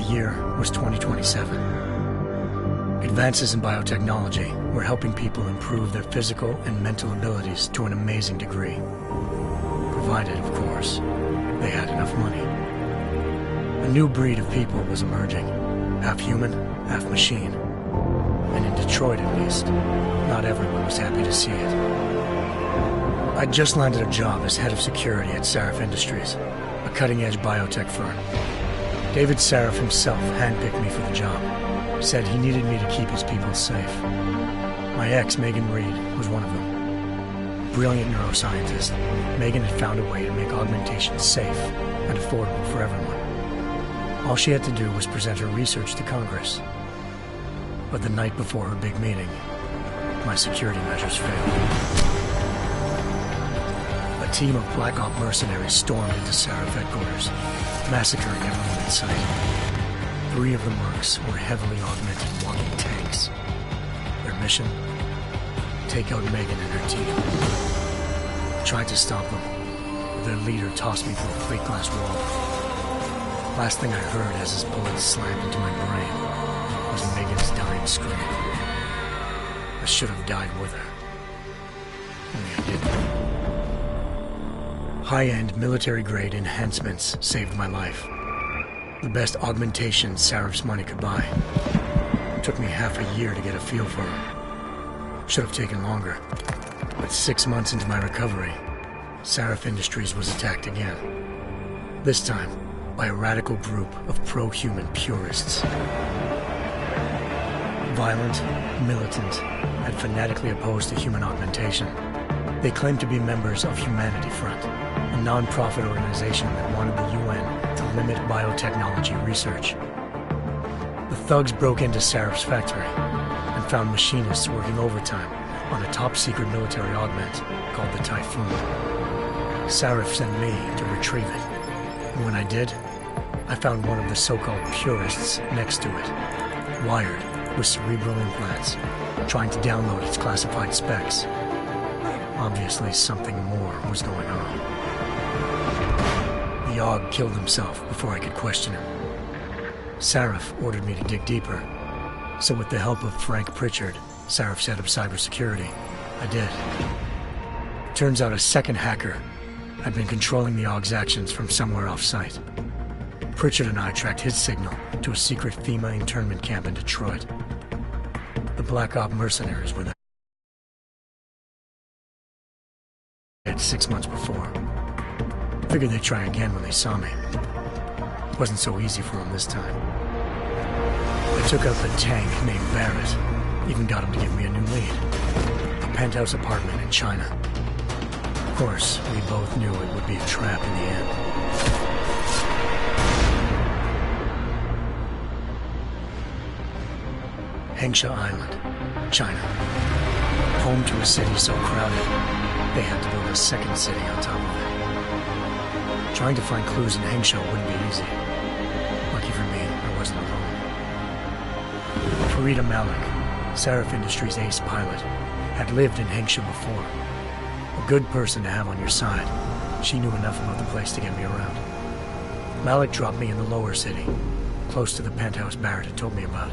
year was 2027. Advances in biotechnology were helping people improve their physical and mental abilities to an amazing degree. Provided, of course, they had enough money. A new breed of people was emerging, half human, half machine. And in Detroit, at least, not everyone was happy to see it. I'd just landed a job as head of security at Sarif Industries, a cutting-edge biotech firm. David Sarif himself handpicked me for the job, said he needed me to keep his people safe. My ex, Megan Reed, was one of them. Brilliant neuroscientist, Megan had found a way to make augmentation safe and affordable for everyone. All she had to do was present her research to Congress. But the night before her big meeting, my security measures failed. A team of Black Op mercenaries stormed into Sarif headquarters, massacring everyone in sight. 3 of the mercs were heavily augmented walking tanks. Their mission? Take out Megan and her team. I tried to stop them, but their leader tossed me through a plate glass wall. Last thing I heard as his bullets slammed into my brain was Megan's dying scream. I should have died with her. Only I didn't. High-end military-grade enhancements saved my life. The best augmentation Sarif's money could buy. It took me half a year to get a feel for her. Should have taken longer. But 6 months into my recovery, Sarif Industries was attacked again. This time, by a radical group of pro-human purists. Violent, militant, and fanatically opposed to human augmentation. They claimed to be members of Humanity Front, a non-profit organization that wanted the UN to limit biotechnology research. The thugs broke into Sarif's factory and found machinists working overtime on a top-secret military augment called the Typhoon. Sarif sent me to retrieve it, and when I did, I found one of the so-called purists next to it, wired with cerebral implants, trying to download its classified specs. Obviously, something more was going on. The AUG killed himself before I could question him. Sarif ordered me to dig deeper, so with the help of Frank Pritchard, Sarif's head of cybersecurity, I did. Turns out a second hacker had been controlling the AUG's actions from somewhere off-site. Pritchard and I tracked his signal to a secret FEMA internment camp in Detroit. The Black Op mercenaries were there 6 months before. Figured they'd try again when they saw me. Wasn't so easy for them this time. I took out the tank named Barrett, even got him to give me a new lead. A penthouse apartment in China. Of course, we both knew it would be a trap in the end. Hengsha Island, China. Home to a city so crowded, they had to build a second city on top of it. Trying to find clues in Hengsha wouldn't be easy. Lucky for me, I wasn't alone. Farida Malik, Sarif Industries' ace pilot, had lived in Hengsha before. A good person to have on your side. She knew enough about the place to get me around. Malik dropped me in the lower city, close to the penthouse Barrett had told me about.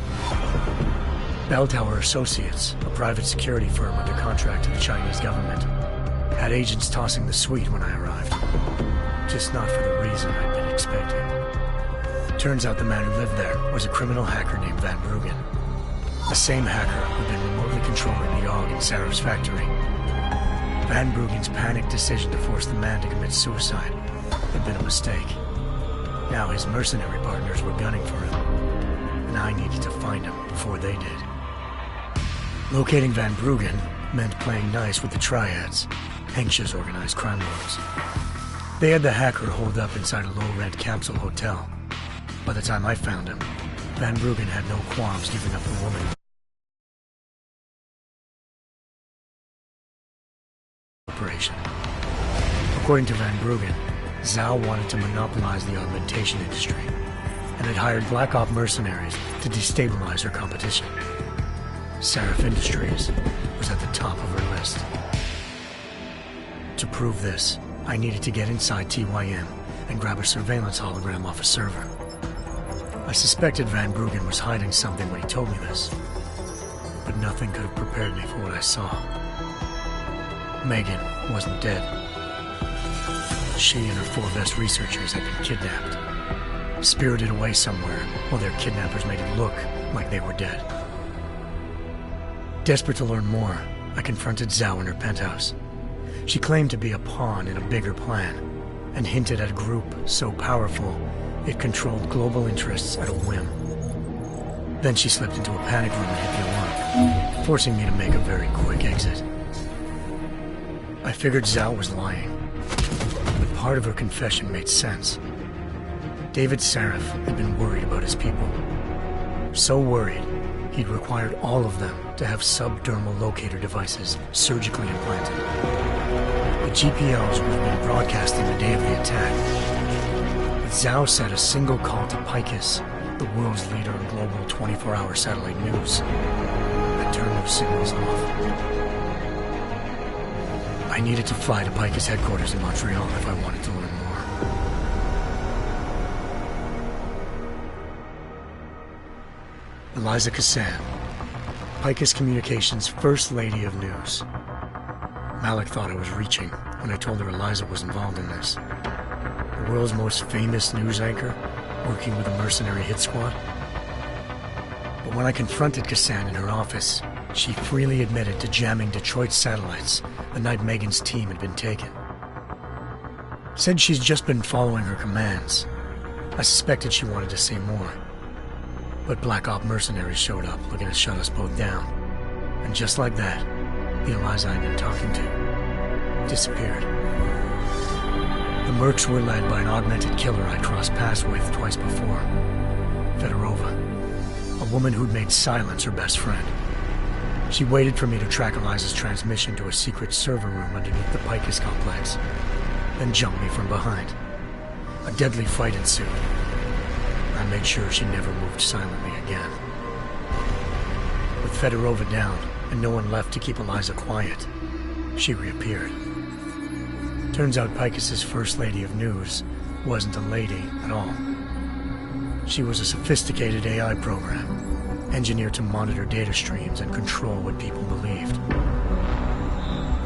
Bell Tower Associates, a private security firm under contract to the Chinese government, had agents tossing the suite when I arrived. Just not for the reason I'd been expecting. Turns out the man who lived there was a criminal hacker named Van Bruggen. The same hacker who'd been remotely controlling the AUG in Sarif's factory. Van Bruggen's panicked decision to force the man to commit suicide had been a mistake. Now his mercenary partners were gunning for him, and I needed to find him before they did. Locating Van Bruggen meant playing nice with the Triads, Hengsha's organized crime lords. They had the hacker holed up inside a low-rent capsule hotel. By the time I found him, Van Bruggen had no qualms giving up the woman. Operation. According to Van Bruggen, Zhao wanted to monopolize the augmentation industry, and had hired Black Op mercenaries to destabilize her competition. Sarif Industries was at the top of her list. To prove this, I needed to get inside TYM and grab a surveillance hologram off a server. I suspected Van Bruggen was hiding something when he told me this, but nothing could have prepared me for what I saw. Megan wasn't dead. She and her 4 best researchers had been kidnapped, spirited away somewhere while their kidnappers made it look like they were dead. Desperate to learn more, I confronted Zhao in her penthouse. She claimed to be a pawn in a bigger plan, and hinted at a group so powerful it controlled global interests at a whim. Then she slipped into a panic room and hit the alarm, forcing me to make a very quick exit. I figured Zhao was lying, but part of her confession made sense. David Sarif had been worried about his people. So worried, he'd required all of them to have subdermal locator devices surgically implanted. The GPOs would have been broadcasting the day of the attack. But Zhao said a single call to Picus, the world's leader in global 24-hour satellite news, had turned those signals off. I needed to fly to Picus headquarters in Montreal if I wanted to learn more. Eliza Cassan, Picus Communications' First Lady of News. Malik thought I was reaching when I told her Eliza was involved in this. The world's most famous news anchor, working with a mercenary hit squad. But when I confronted Cassan in her office, she freely admitted to jamming Detroit's satellites the night Megan's team had been taken. Said she's just been following her commands. I suspected she wanted to say more. But Black Op mercenaries showed up looking to shut us both down. And just like that, the Eliza I'd been talking to disappeared. The Mercs were led by an augmented killer I'd crossed paths with twice before, Fedorova, a woman who'd made silence her best friend. She waited for me to track Eliza's transmission to a secret server room underneath the Picus complex, then jumped me from behind. A deadly fight ensued. I made sure she never moved silently again. With Fedorova down and no one left to keep Eliza quiet, she reappeared. Turns out Picus's First Lady of News wasn't a lady at all. She was a sophisticated AI program, engineered to monitor data streams and control what people believed.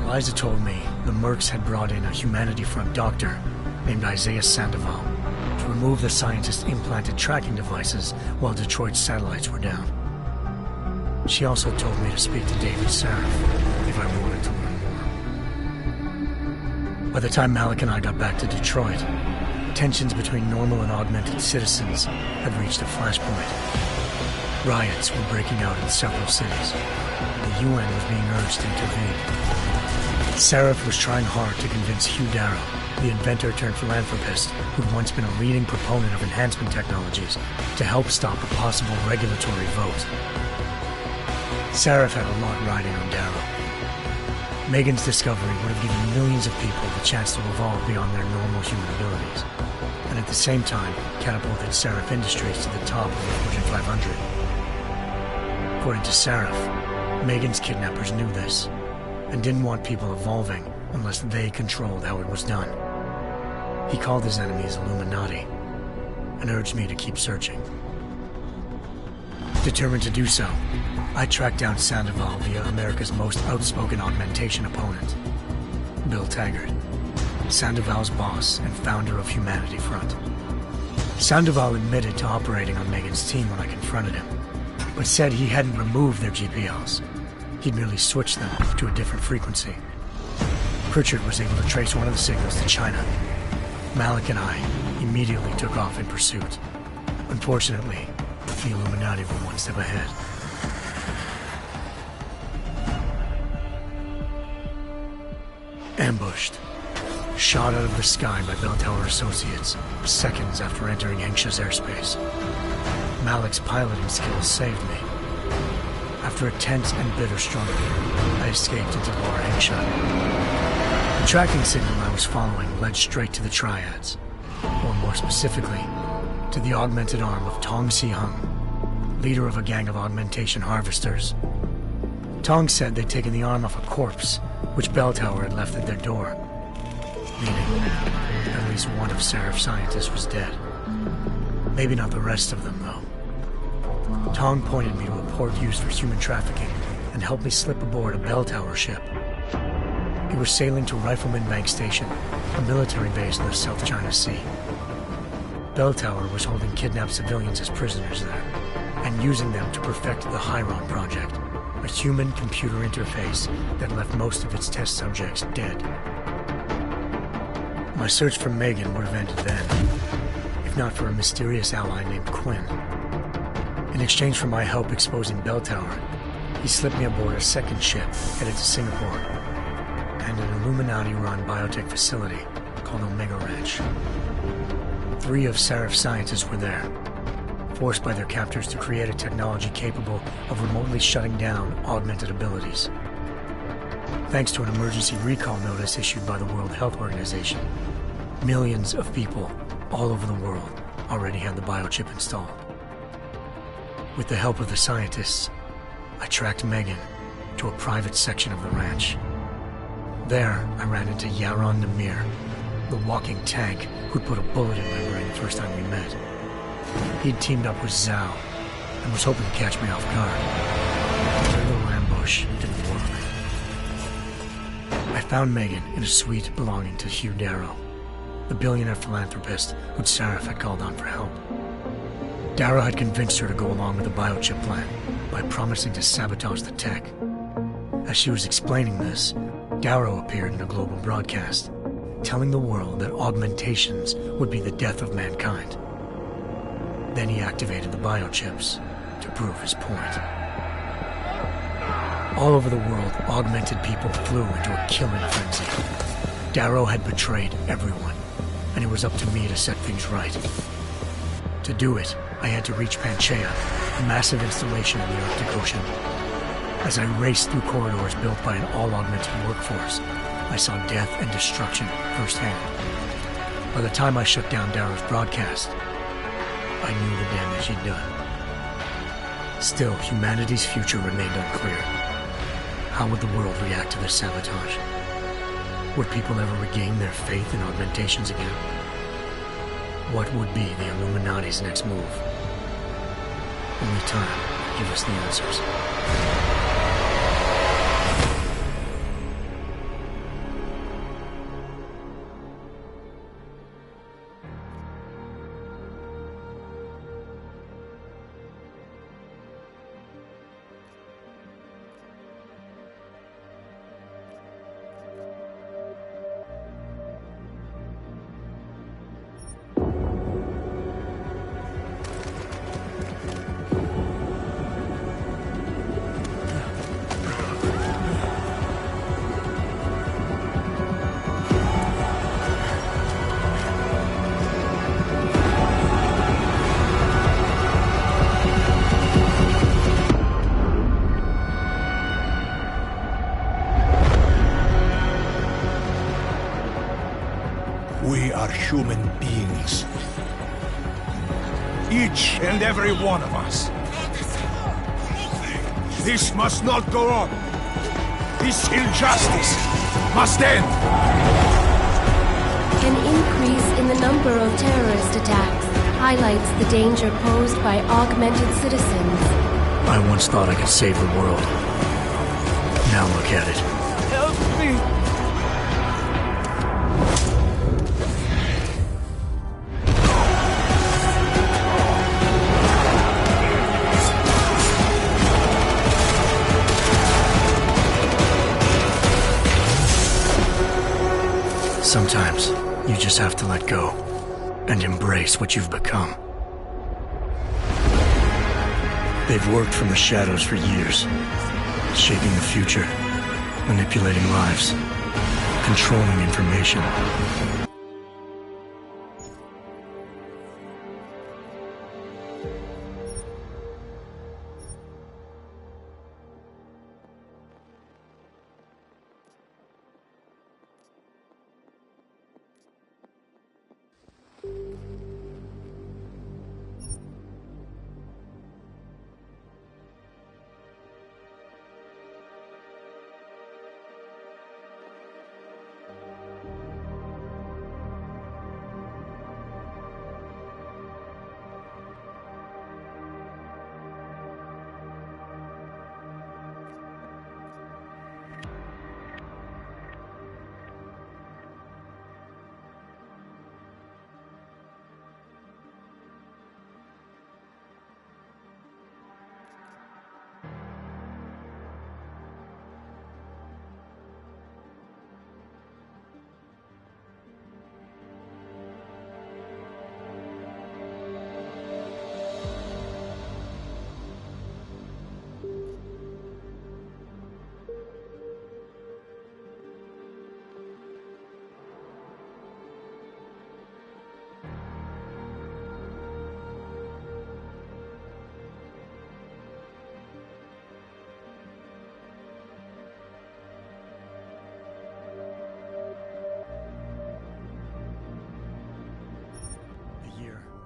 Eliza told me the Mercs had brought in a Humanity Front doctor named Isaiah Sandoval to remove the scientist's implanted tracking devices while Detroit's satellites were down. She also told me to speak to David Sarif if I wanted to learn more. By the time Malik and I got back to Detroit, tensions between normal and augmented citizens had reached a flashpoint. Riots were breaking out in several cities. The UN was being urged to intervene. Sarif was trying hard to convince Hugh Darrow, the inventor turned philanthropist who'd once been a leading proponent of enhancement technologies, to help stop a possible regulatory vote. Sarif had a lot riding on Darrow. Megan's discovery would have given millions of people the chance to evolve beyond their normal human abilities, and at the same time catapulted Sarif Industries to the top of the Fortune 500. According to Sarif, Megan's kidnappers knew this, and didn't want people evolving unless they controlled how it was done. He called his enemies Illuminati, and urged me to keep searching. Determined to do so, I tracked down Sandoval via America's most outspoken augmentation opponent, Bill Taggart, Sandoval's boss and founder of Humanity Front. Sandoval admitted to operating on Megan's team when I confronted him, but said he hadn't removed their GPLs. He'd merely switched them to a different frequency. Pritchard was able to trace one of the signals to China. Malik and I immediately took off in pursuit. Unfortunately, the Illuminati were one step ahead. Ambushed. Shot out of the sky by Bell Tower Associates, seconds after entering Hengsha's airspace. Malik's piloting skills saved me. After a tense and bitter struggle, I escaped into Lower Hengsha. The tracking signal I was following led straight to the Triads, or more specifically, to the augmented arm of Tong Si-hung, leader of a gang of augmentation harvesters. Tong said they'd taken the arm off a corpse, which Bell Tower had left at their door, meaning at least one of Sarif's scientists was dead. Maybe not the rest of them, though. Tong pointed me to a port used for human trafficking and helped me slip aboard a bell tower ship. It was sailing to Rifleman Bank Station, a military base in the South China Sea. Bell Tower was holding kidnapped civilians as prisoners there, and using them to perfect the Hyron Project, a human-computer interface that left most of its test subjects dead. My search for Megan would have ended then, if not for a mysterious ally named Quinn. In exchange for my help exposing Bell Tower, he slipped me aboard a second ship headed to Singapore, and an Illuminati-run biotech facility called Omega Ranch. 3 of Seraph's scientists were there, forced by their captors to create a technology capable of remotely shutting down augmented abilities. Thanks to an emergency recall notice issued by the World Health Organization, millions of people all over the world already had the biochip installed. With the help of the scientists, I tracked Megan to a private section of the ranch. There, I ran into Yaron Namir, the walking tank who'd put a bullet in my brain the first time we met. He'd teamed up with Zhao and was hoping to catch me off guard. Their little ambush didn't work. I found Megan in a suite belonging to Hugh Darrow, the billionaire philanthropist who Seraph had called on for help. Darrow had convinced her to go along with the biochip plan by promising to sabotage the tech. As she was explaining this, Darrow appeared in a global broadcast, telling the world that augmentations would be the death of mankind. Then he activated the biochips to prove his point. All over the world, augmented people flew into a killing frenzy. Darrow had betrayed everyone, and it was up to me to set things right. To do it, I had to reach Panchaea, a massive installation in the Arctic Ocean. As I raced through corridors built by an all-augmented workforce, I saw death and destruction firsthand. By the time I shut down Darrow's broadcast, I knew the damage he'd done. Still, humanity's future remained unclear. How would the world react to this sabotage? Would people ever regain their faith in augmentations again? What would be the Illuminati's next move? Only time could give us the answers. We are human beings. Each and every one of us. This must not go on. This injustice must end. An increase in the number of terrorist attacks highlights the danger posed by augmented citizens. I once thought I could save the world. Now look at it. Help me! Sometimes, you just have to let go and embrace what you've become. They've worked from the shadows for years, shaping the future, manipulating lives, controlling information.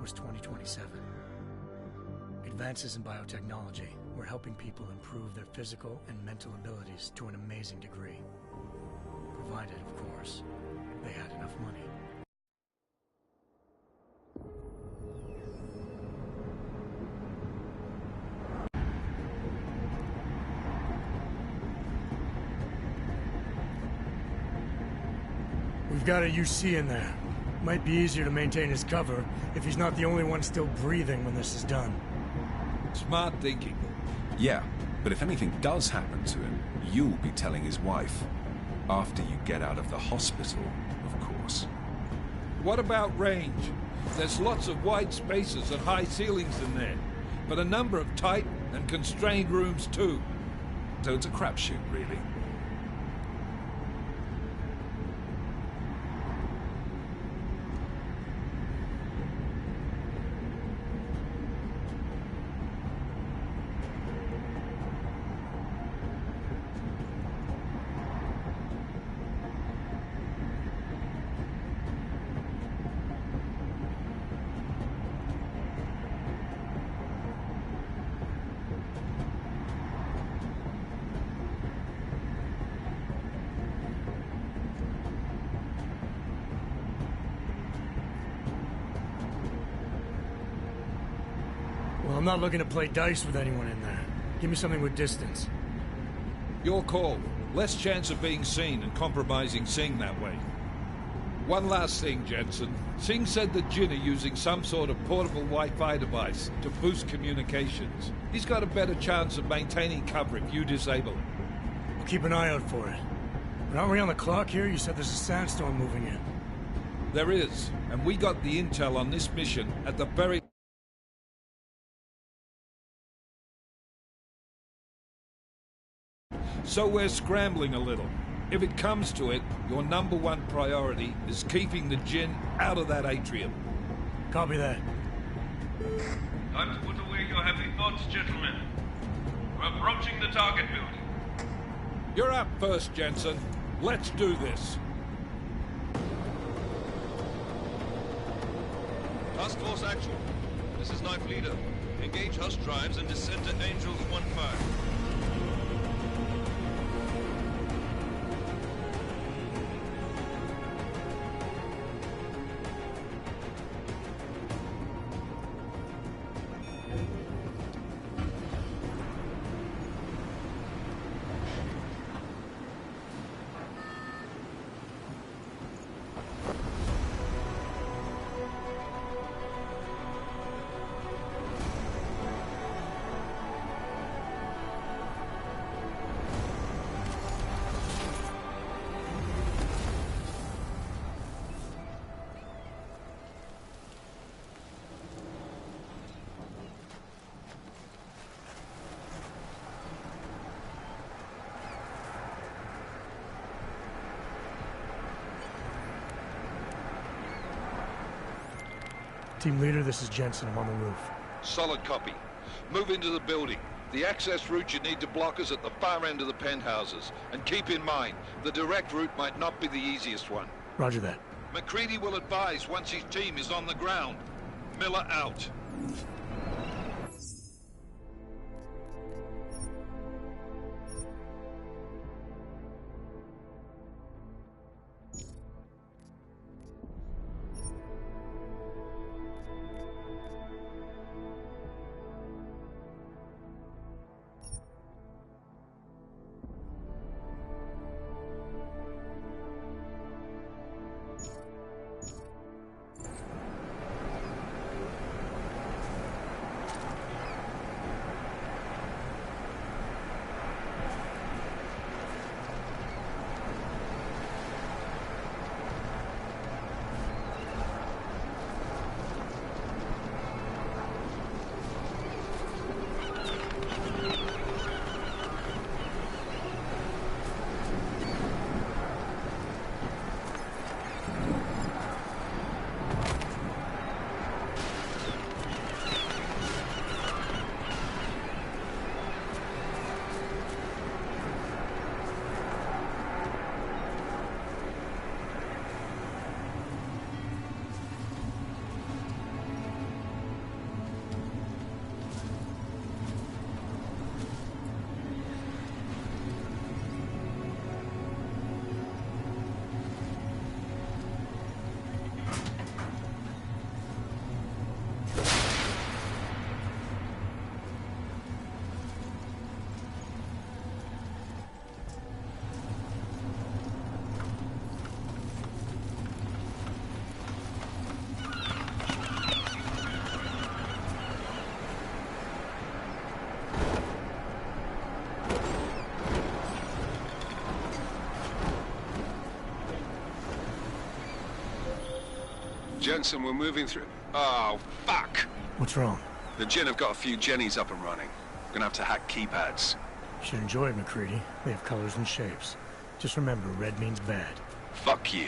was 2027. Advances in biotechnology were helping people improve their physical and mental abilities to an amazing degree. Provided, of course, they had enough money. We've got a UC in there. Might be easier to maintain his cover if he's not the only one still breathing when this is done. Smart thinking. Yeah, but if anything does happen to him, you'll be telling his wife. After you get out of the hospital, of course. What about range? There's lots of wide spaces and high ceilings in there, but a number of tight and constrained rooms too. So it's a crapshoot, really. Well, I'm not looking to play dice with anyone in there. Give me something with distance. Your call. Less chance of being seen and compromising Singh that way. One last thing, Jensen. Singh said that Jin are using some sort of portable Wi-Fi device to boost communications. He's got a better chance of maintaining cover if you disable it. I'll keep an eye out for it. But aren't we on the clock here? You said there's a sandstorm moving in. There is, and we got the intel on this mission at the very... So we're scrambling a little. If it comes to it, your #1 priority is keeping the Jinn out of that atrium. Copy that. Time to put away your heavy thoughts, gentlemen. We're approaching the target building. You're up first, Jensen. Let's do this. Task Force Actual. This is Knife Leader. Engage Hush drives and descend to Angels 1-5. Team leader, this is Jensen. I'm on the roof. Solid copy. Move into the building. The access route you need to block is at the far end of the penthouses. And keep in mind, the direct route might not be the easiest one. Roger that. McCready will advise once his team is on the ground. Miller out. Jensen, we're moving through... Oh, fuck! What's wrong? The Jinn have got a few Jennies up and running. Gonna have to hack keypads. You should enjoy it, McCready. They have colors and shapes. Just remember, red means bad. Fuck you.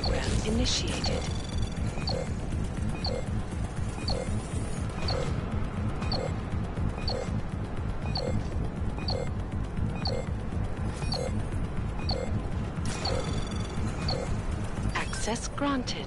program initiated. Access granted.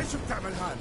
ايش بتعمل هان؟